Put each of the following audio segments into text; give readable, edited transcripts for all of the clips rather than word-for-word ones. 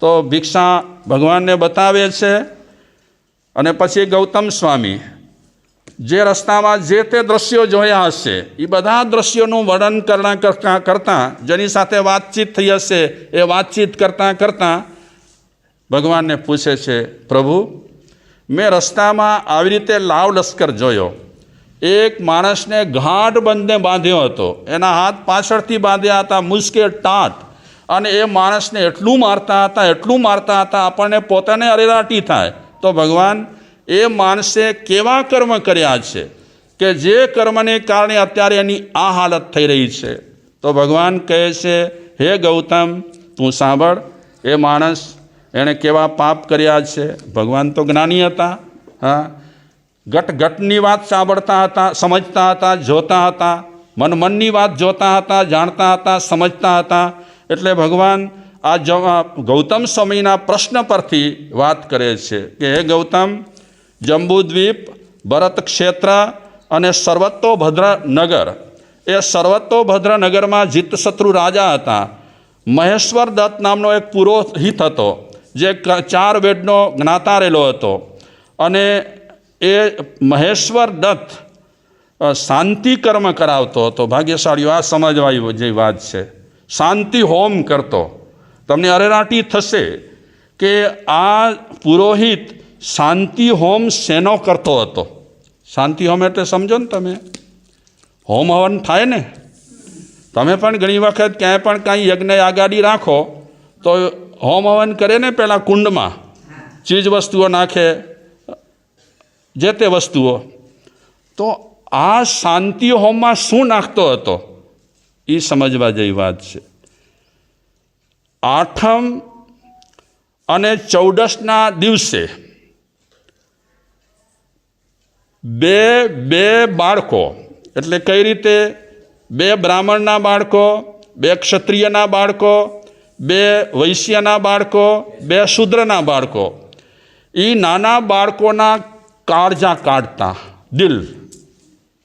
તો ભિક્ષા ભગવાનને બતાવે છે અને પછી ગૌતમ સ્વામી જે રસ્તામાં જે તે દ્રશ્યો જોયા હશે એ બધા દ્રશ્યોનું વર્ણન કરતાં જેની સાથે વાતચીત થઈ હશે એ વાતચીત કરતાં ભગવાનને પૂછે છે, પ્રભુ મેં રસ્તામાં આવી રીતે લાવ લશ્કર જોયો, એક માણસને ઘાટ બંધને બાંધ્યો હતો, એના હાથ પાછળથી બાંધ્યા હતા મુસકે ટાટ, અને એ માણસને એટલું મારતા હતા આપણને પોતાને અરેરાટી થાય. તો ભગવાન એ માણસે કેવા કર્મ કર્યા છે કે જે કર્મને કારણે અત્યારે એની આ હાલત થઈ રહી છે. તો ભગવાન કહે છે, હે ગૌતમ તું સાંભળ, એ માણસ એણે કેવા પાપ કર્યા છે. ભગવાન તો જ્ઞાની હતા, હા, ઘટની વાત સાંભળતા હતા, સમજતા હતા, જોતા હતા, મનની વાત જોતા હતા, જાણતા હતા, સમજતા હતા. એટલે ભગવાન આ ગૌતમ સ્વામીના પ્રશ્ન પરથી વાત કરે છે કે હે ગૌતમ, જંબુદ્વીપ, ભરત ક્ષેત્ર અને સર્વતોભદ્ર નગર, એ સર્વતોભદ્ર નગરમાં જીતશત્રુ રાજા હતા. મહેશ્વર દત્ત નામનો એક પુરોહિત હતો જે 4 વેદનો જ્ઞાતા રહેલો હતો, અને એ મહેશ્વર દત્ત શાંતિ કર્મ કરાવતો હતો. ભાગ્યશાળીઓ, આ સમજવા જેવી વાત છે. શાંતિ હોમ કરતો. તમને અરેરાટી થશે કે આ પુરોહિત શાંતિ હોમ શેનો કરતો હતો. શાંતિ હોમ એટલે સમજો ને તમે, હોમ હવન થાય ને. તમે પણ ઘણી વખત ક્યાંય પણ કાંઈ યજ્ઞ આગાડી રાખો તો હોમ હવન કરે ને, પહેલાં કુંડમાં ચીજ વસ્તુઓ નાખે, જે તે વસ્તુઓ. તો આ શાંતિ હોમમાં શું નાખતો હતો એ સમજવા જેવી વાત છે. 8મ અને 14ના દિવસે બે બાળકો, એટલે કઈ રીતે 2 બ્રાહ્મણના બાળકો, 2 ક્ષત્રિયના બાળકો, 2 વૈશ્યના બાળકો, 2 શૂદ્રના બાળકો, એ નાના બાળકોના કાળજા કાઢતા, દિલ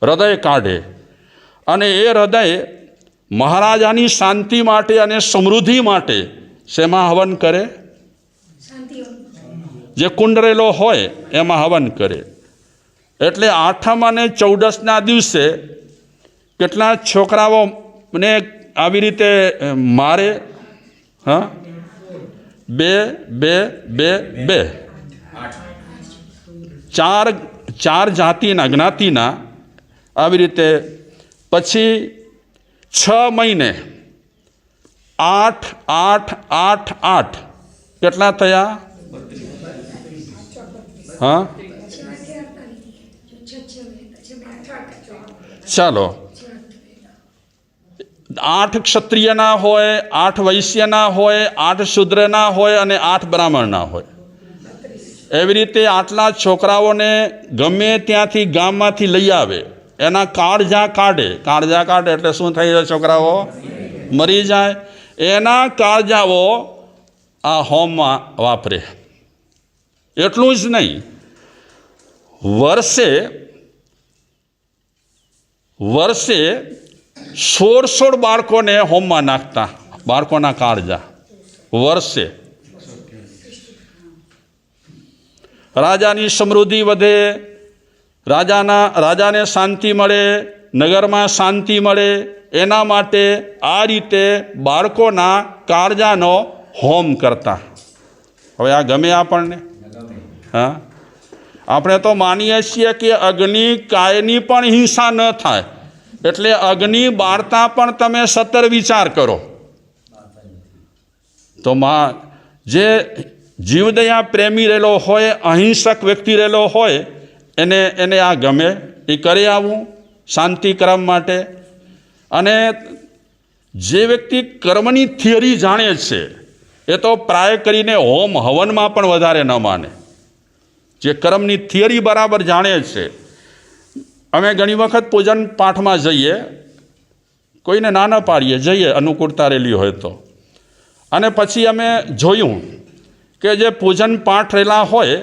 હૃદય કાઢે, અને એ હૃદય મહારાજાની શાંતિ માટે અને સમૃદ્ધિ માટે શેમાં હવન કરે? જે કુંડરેલો હોય એમાં હવન કરે. એટલે 8મ અને 14ના દિવસે કેટલા છોકરાઓને આવી રીતે મારે? હા, 2 ચાર જાતિના જ્ઞાતિના આવી રીતે. પછી 6 મહિને 8, 8, 8, 8 કેટલા થયા? હા, ચાલો, 8 ક્ષત્રિયના હોય, 8 વૈશ્યના હોય, 8 શૂદ્રના હોય અને 8 બ્રાહ્મણના હોય. એવી રીતે આટલા છોકરાઓને ગમે ત્યાંથી ગામમાંથી લઈ આવે, એના કાળજા કાઢે. કાળજા કાઢે એટલે શું થઈ જાય? છોકરાઓ મરી જાય. એના કાળજાઓ આ હોમમાં વાપરે. એટલું જ નહીં, વર્ષે 16 બાળકોને હોમમાં નાખતા, બાળકોના કાળજા વર્ષે. રાજાની સમૃદ્ધિ વધે, રાજાને શાંતિ મળે, નગરમાં શાંતિ મળે, એના માટે આ રીતે બાળકોના કાળજાનો હોમ કરતા. હવે આ ગમે આપણને? હા, આપણે તો માનીએ છીએ કે અગ્નિ કાયની પણ હિંસા ન થાય, એટલે અગ્નિ બાળતા પણ તમે 17 વિચાર કરો. તો જે જીવદયા પ્રેમી રહેલો હોય, અહિંસક વ્યક્તિ રહેલો હોય, એને આ ગમે, એ કરી આવું શાંતિ કર્મ માટે. અને જે વ્યક્તિ કર્મની થિયરી જાણે છે એ તો પ્રાય કરીને હોમ હવનમાં પણ વધારે ન માને. જે કર્મની થિયરી બરાબર જાણે છે. અમે ઘણી વખત પૂજન પાઠમાં જઈએ, કોઈને ના ન પાડીએ, જઈએ અનુકૂળતા રહેલી હોય તો. અને પછી અમે જોયું કે જે પૂજન પાઠ રહેલા હોય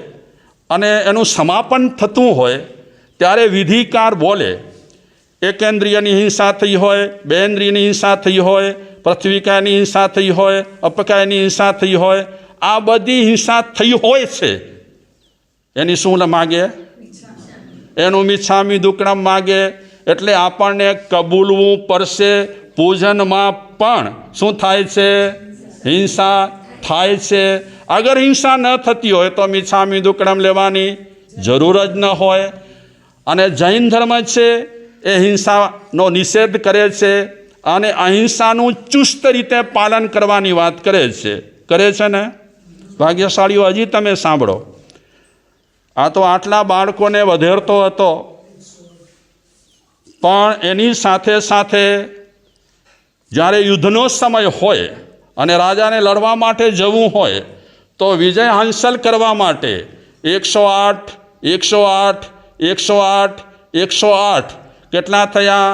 અને એનું સમાપન થતું હોય ત્યારે વિધિકાર બોલે. એકેન્દ્રિયની હિંસા થઈ હોય, 2 ઇન્દ્રિયની હિંસા થઈ હોય, પૃથ્વીકાયની હિંસા થઈ હોય, અપકાયની હિંસા થઈ હોય, આ બધી હિંસા થઈ હોય છે એની શું માગે? એનું મિચ્છામી દુક્કડમ માગે. એટલે આપણને કબૂલવું પડશે. પૂજનમાં પણ શું થાય છે? હિંસા થાય છે. અગર હિંસા ન થતી હોય તો મિચ્છામી દુક્કડમ લેવાની જરૂર જ ન હોય. અને જૈન ધર્મ છે એ હિંસાનો નિષેધ કરે છે અને અહિંસાનું ચુસ્ત રીતે પાલન કરવાની વાત કરે છે ને? ભાગ્યશાળીઓ, હજી તમે સાંભળો. આ તો આટલા બાળકોને વધેરતો હતો, પણ એની સાથે સાથે જ્યારે યુદ્ધનો સમય હોય અને રાજાને લડવા માટે જવું હોય તો વિજય હાંસલ કરવા માટે 108, 108, 108, 108 કેટલા થયા?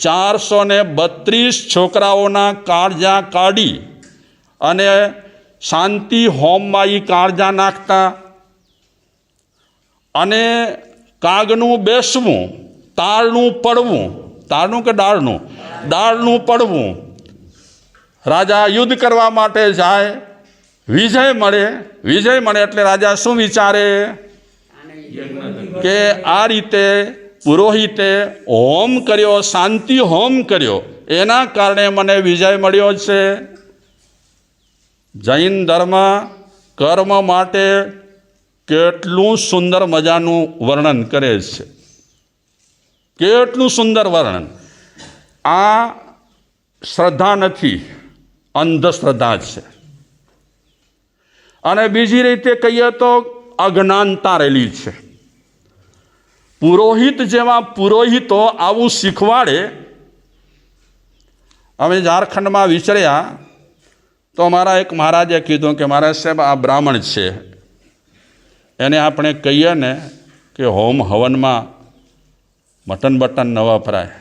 432 છોકરાઓના કાળજા કાઢી અને શાંતિ હોમમાં એ કાળજા નાખતા. અને કાગનું બેસવું, તાળનું પડવું, તાળનું કે ડાળનું? ડાળનું પડવું. રાજા યુદ્ધ કરવા માટે જાય, વિજય મળે એટલે રાજા શું વિચારે કે આ રીતે પુરોહિતે હોમ કર્યો, શાંતિ હોમ કર્યો, એના કારણે મને વિજય મળ્યો છે. જૈન ધર્મ કર્મ માટે કેટલું સુંદર મજાનું વર્ણન કરે છે, કેટલું સુંદર વર્ણન. આ શ્રદ્ધા નથી, અંધશ્રદ્ધા છે. અને બીજી રીતે કહીએ તો અજ્ઞાનતા રહેલી છે. પુરોહિત જેવા પુરોહિતો આવું શીખવાડે. અમે ઝારખંડમાં વિચર્યા તો મારા એક મહારાજે કીધું કે મારા સાહેબ આ બ્રાહ્મણ છે, એને આપણે કહીએ ને કે હોમ હવનમાં મટન બટન ન વપરાય,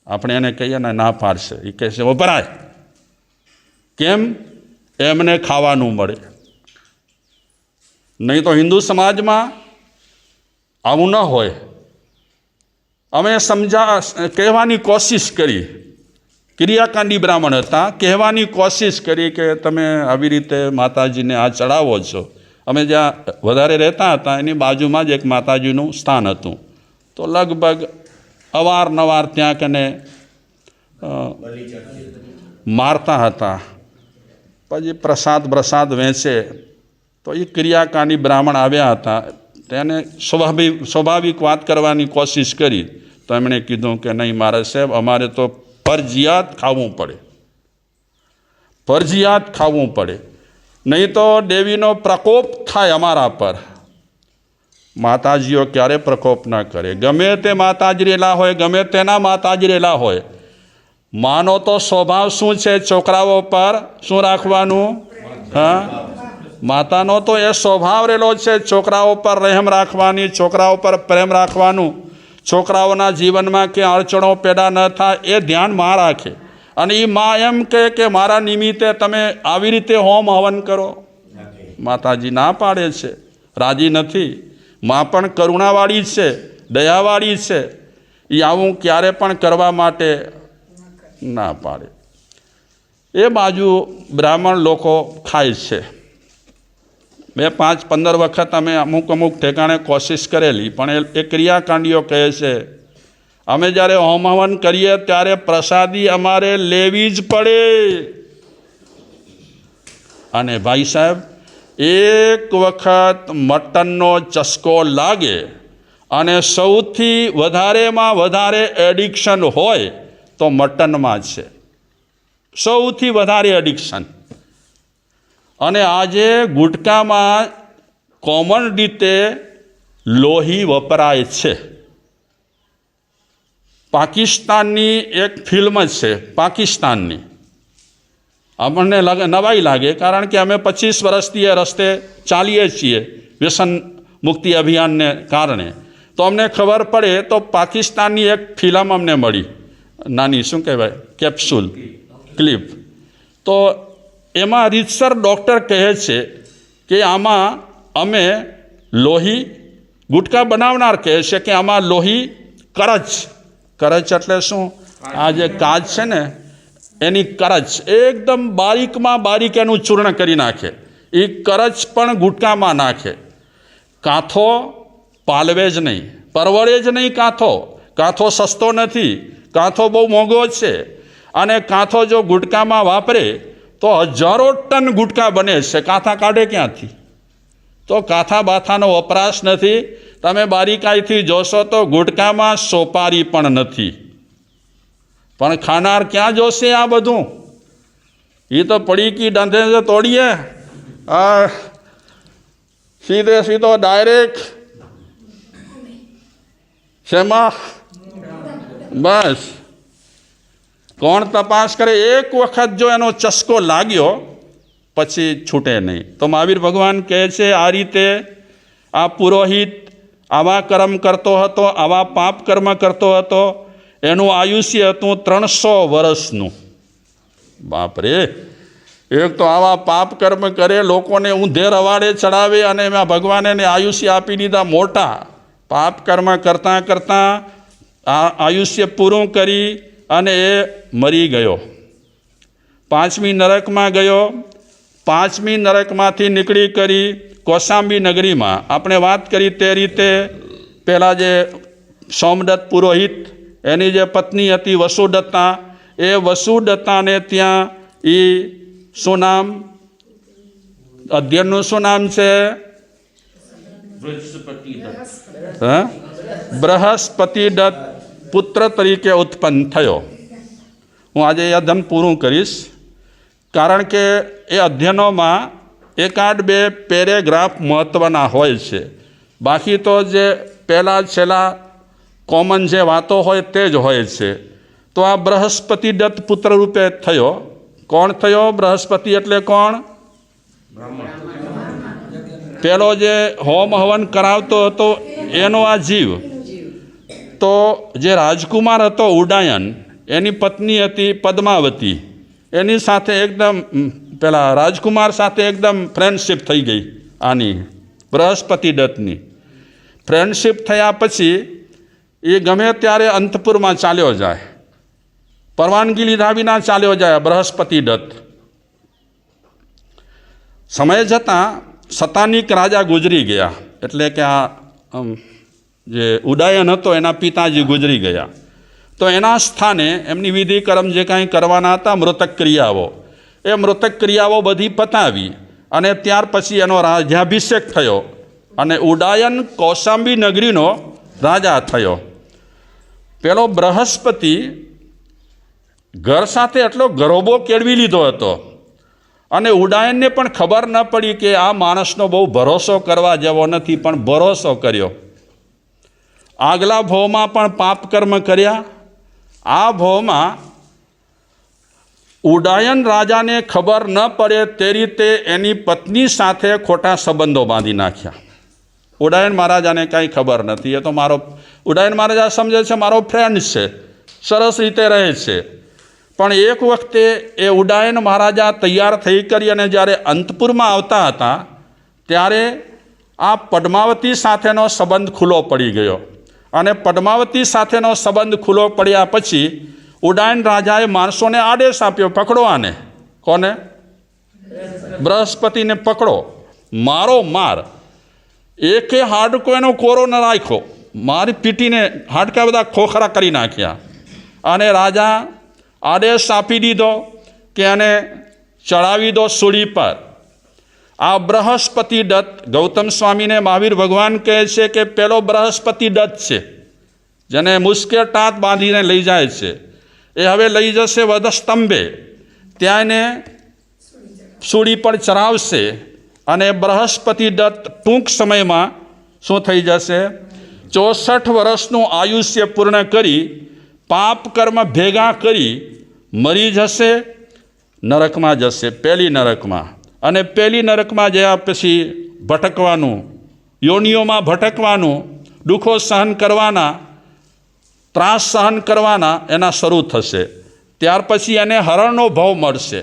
આપણે એને કહીએ ને ના પાડશે. એ કહે છે વપરાય. કેમ? એમને ખાવાનું મળે. નહીં તો હિન્દુ સમાજમાં આવું ન હોય. અમે કહેવાની કોશિશ કરી, ક્રિયાકાંડી બ્રાહ્મણ હતા, કહેવાની કોશિશ કરી કે તમે આવી રીતે માતાજીને આ ચડાવો છો. અમે જ્યાં વધારે રહેતા હતા એની બાજુમાં જ એક માતાજીનું સ્થાન હતું, તો લગભગ અવારનવાર ત્યાં કને મારતા હતા. પછી પ્રસાદ વહેંચે તો એ ક્રિયાકાંડી બ્રાહ્મણ આવ્યા હતા, તેને સ્વાભાવિક વાત કરવાની કોશિશ કરી તો એમણે કીધું કે નહીં મારા સાહેબ, અમારે તો ફરજિયાત ખાવું પડે, નહીં તો દેવીનો પ્રકોપ થાય અમારા પર. માતાજીઓ ક્યારે પ્રકોપ ના કરે. ગમે તે માતાજી રહેલા હોય, ગમે તેના માતાજી રહેલા હોય, માનો તો સ્વભાવ શું છે? છોકરાઓ પર શું રાખવાનું? માતાનો તો એ સ્વભાવ રહેલો છે છોકરાઓ પર રહેમ રાખવાની, છોકરાઓ પર પ્રેમ રાખવાનું, છોકરાઓના જીવનમાં કે અડચણો પેદા ન થાય એ ધ્યાનમાં રાખે. અને એ મા એમ કહે કે મારા નિમિત્તે તમે આવી રીતે હોમ હવન કરો. માતાજી ના પાડે છે, રાજી નથી. મા પણ કરુણાવાળી છે, દયાવાળી છે. એ આવું ક્યારે પણ કરવા માટે ના પાડે. એ બાજુ બ્રાહ્મણ લોકો ખાય છે. 2, 5, 15 વખત અમે અમુક ઠેકાણે કોશિશ કરેલી, પણ એ ક્રિયાકાંડીઓ કહે છે અમે જ્યારે હોમ હવન કરીએ ત્યારે પ્રસાદી અમારે લેવી જ પડે. અને ભાઈ સાહેબ, એક વખત મટનનો ચસ્કો લાગે અને સૌથી વધારેમાં વધારે એડિક્શન હોય તો મટનમાં છે, સૌથી વધારે એડિક્શન. અને આજે ગુટકામાં કોમન રીતે લોહી વપરાય છે. પાકિસ્તાનની એક ફિલ્મ છે, પાકિસ્તાનની. આપણને નવાઈ લાગે, કારણ કે અમે 25 વર્ષથી એ રસ્તે ચાલીએ છીએ વ્યસન મુક્તિ અભિયાનને કારણે. તો અમને ખબર પડે તો પાકિસ્તાનની એક ફિલ્મ અમને મળી, નાની શું કહેવાય, કેપ્સ્યુલ ક્લિપ. તો એમાં રીતસર ડૉક્ટર કહે છે કે આમાં અમે લોહી, ગુટકા બનાવનાર કહે છે કે આમાં લોહી કરચ એટલે શું? આ જે કાચ છે ને એની કરચ એકદમ બારીકમાં બારીક એનું ચૂર્ણ કરી નાખે, એ કરચ પણ ગુટકામાં નાખે. કાંથો પાલવે જ નહીં, પરવડે જ નહીં. કાંથો સસ્તો નથી, કાંથો બહુ મોંઘો છે. અને કાંથો જો ગુટકામાં વાપરે તો હજારો ટન ગુટકા બને છે. કાંથા કાઢે ક્યાંથી? તો કાંથા બાથાનો વપરાશ નથી. તમે બારીકાઈથી જોશો તો ગુટકામાં સોપારી પણ નથી. પણ ખાનાર ક્યાં જોશે આ બધું? એ તો પડીકી ડંધે તોડીએ, સીધો ડાયરેક્ટ શેમાં? બસ કોણ તપાસ કરે? એક વખત જો એનો ચસ્કો લાગ્યો પછી છૂટે નહીં. તો મહાવીર ભગવાન કહે છે આ રીતે આ પુરોહિત આવા કર્મ કરતો હતો, આવા પાપ કર્મ કરતો હતો. એનું આયુષ્ય હતું 300 વર્ષનું. બાપરે! એક તો આવા પાપ કર્મ કરે, લોકોને ઊંધે રવાડે ચડાવે, અને એમાં ભગવાને એને આયુષ્ય આપી દીધા મોટા. પાપ કર્મ કરતાં કરતાં આ આયુષ્ય પૂરું કરી અને એ મરી ગયો. 5મી નરકમાં ગયો. 5મી નરકમાંથી નીકળી કરી કૌશાંબી નગરીમાં આપણે વાત કરી તે રીતે પહેલાં જે સોમદત્ત પુરોહિત એની જે પત્ની હતી વસુદત્તા, એ વસુદત્તાને ત્યાં એ શું નામ, અધ્યયનનું શું નામ છે? બૃહસ્પતિદત્ત પુત્ર તરીકે ઉત્પન્ન થયો. હું આજે એ અધ્યયન પૂરું કરીશ, કારણ કે એ અધ્યયનોમાં 1-2 પેરેગ્રાફ મહત્ત્વના હોય છે. બાકી તો જે પહેલાં છેલ્લા કોમન જે વાતો હોય તે જ હોય છે. તો આ બૃહસ્પતિદત્ત પુત્ર રૂપે થયો. કોણ થયો? બૃહસ્પતિ એટલે કોણ? પેલો જે હોમ હવન કરાવતો હતો એનો આ જીવ. તો જે રાજકુમાર હતો ઉડાયન, એની પત્ની હતી પદ્માવતી. એની સાથે એકદમ પેલા રાજકુમાર સાથે એકદમ ફ્રેન્ડશિપ થઈ ગઈ આની બૃહસ્પતિદત્તની. ફ્રેન્ડશિપ થયા પછી એ ગમે ત્યારે અંતપુરમાં ચાલ્યો જાય, પરવાનગી લીધા વિના ચાલ્યો જાય બૃહસ્પતિદત્ત. સમય જતાં સતાનિક રાજા ગુજરી ગયા, એટલે કે આ જે ઉડાયન હતો એના પિતાજી ગુજરી ગયા. તો એના સ્થાને એમની વિધિ કર્મ જે કાંઈ કરવાના હતા, મૃતક ક્રિયાઓ, એ મૃતક ક્રિયાઓ બધી પતાવી અને ત્યાર પછી એનો રાજ્યાભિષેક થયો અને ઉડાયન કૌશાંબી નગરીનો રાજા થયો. પેલો બૃહસ્પતિ ઘર સાથે એટલો ગરોબો કેળવી લીધો હતો અને ઉડાયનને પણ ખબર ન પડી કે આ માણસનો બહુ ભરોસો કરવા જેવો નથી, પણ ભરોસો કર્યો. આગલા ભવમાં પણ પાપ કર્મ કર્યા. આ ભવમાં ઉડાયન રાજાને ખબર ન પડે તે રીતે એની પત્ની સાથે ખોટા સંબંધો બાંધી નાખ્યા. ઉડાયન મહારાજાને કાંઈ ખબર નથી. એ તો ઉડાયન મહારાજા સમજે છે મારો ફ્રેન્ડ છે, સરસ રીતે રહે છે. પણ એક વખતે એ ઉડાયન મહારાજા તૈયાર થઈ કરી અને જ્યારે અંતપુરમાં આવતા હતા ત્યારે આ પદ્માવતી સાથેનો સંબંધ ખુલ્લો પડી ગયો. અને પદ્માવતી સાથેનો સંબંધ ખુલ્લો પડ્યા પછી ઉડાયન રાજાએ માણસોને આદેશ આપ્યો, પકડો આને. કોને? બૃહસ્પતિને પકડો, મારો માર. એકે હાડકો એનો કોરો ન રાખ્યો, મારી પીટીને હાડકા બધા ખોખરા કરી નાખ્યા. અને રાજા આદેશ આપી દીધો કે આને ચડાવી દો સૂળી પર. આ બૃહસ્પતિદત્ત ગૌતમ સ્વામીને મહાવીર ભગવાન કહે છે કે પેલો બૃહસ્પતિદત્ત છે, જેને મુસ્કે ટાત બાંધીને લઈ જાય છે. એ હવે લઈ જશે વધસ્તંભે, ત્યાં એને સૂળી પર ચરાવશે અને બૃહસ્પતિદત્ત ટૂંક સમયમાં શું થઈ જશે? 64 વર્ષનું આયુષ્ય પૂર્ણ કરી પાપ કર્મ ભેગા કરી મરી જશે, નરકમાં જશે, પહેલી નરકમાં. અને પહેલી નરકમાં ગયા પછી ભટકવાનું, યોનિઓમાં ભટકવાનું, દુઃખો સહન કરવાના, ત્રાસ સહન કરવાના એના શરૂ થશે. ત્યાર પછી એને હરણનો ભવ મળશે.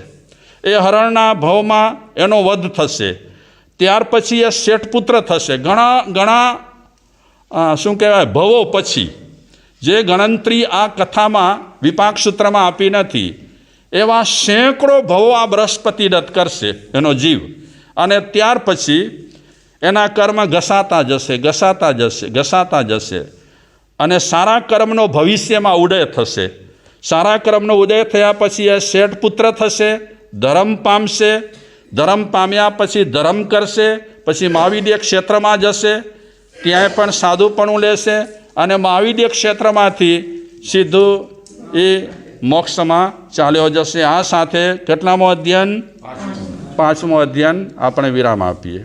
એ હરણના ભવમાં એનો વધ થશે. ત્યાર પછી એ શેઠપુત્ર થશે. ઘણા શું કહેવાય ભવો પછી, જે ગણતરી આ કથામાં વિપાક સૂત્રમાં આપી નથી. એવા સેંકડો ભવો આ બૃહસ્પતિ દત્ત કરશે એનો જીવ, અને ત્યાર પછી એના કર્મ ઘસાતા જશે, અને સારા કર્મનો ભવિષ્યમાં ઉદય થશે. સારા કર્મનો ઉદય થયા પછી એ શેઠ પુત્ર થશે, ધર્મ પામશે, ધર્મ પામ્યા પછી ધર્મ કરશે, પછી મહાવિદ્ય ક્ષેત્રમાં જશે, ત્યાંય પણ સાધુપણું લેશે, અને મહાવિદ્ય ક્ષેત્રમાંથી સીધું એ મોક્ષમાં ચાલ્યો જશે. આ સાથે કેટલામો અધ્યયન? 5મો અધ્યયન આપણે વિરામ આપીએ.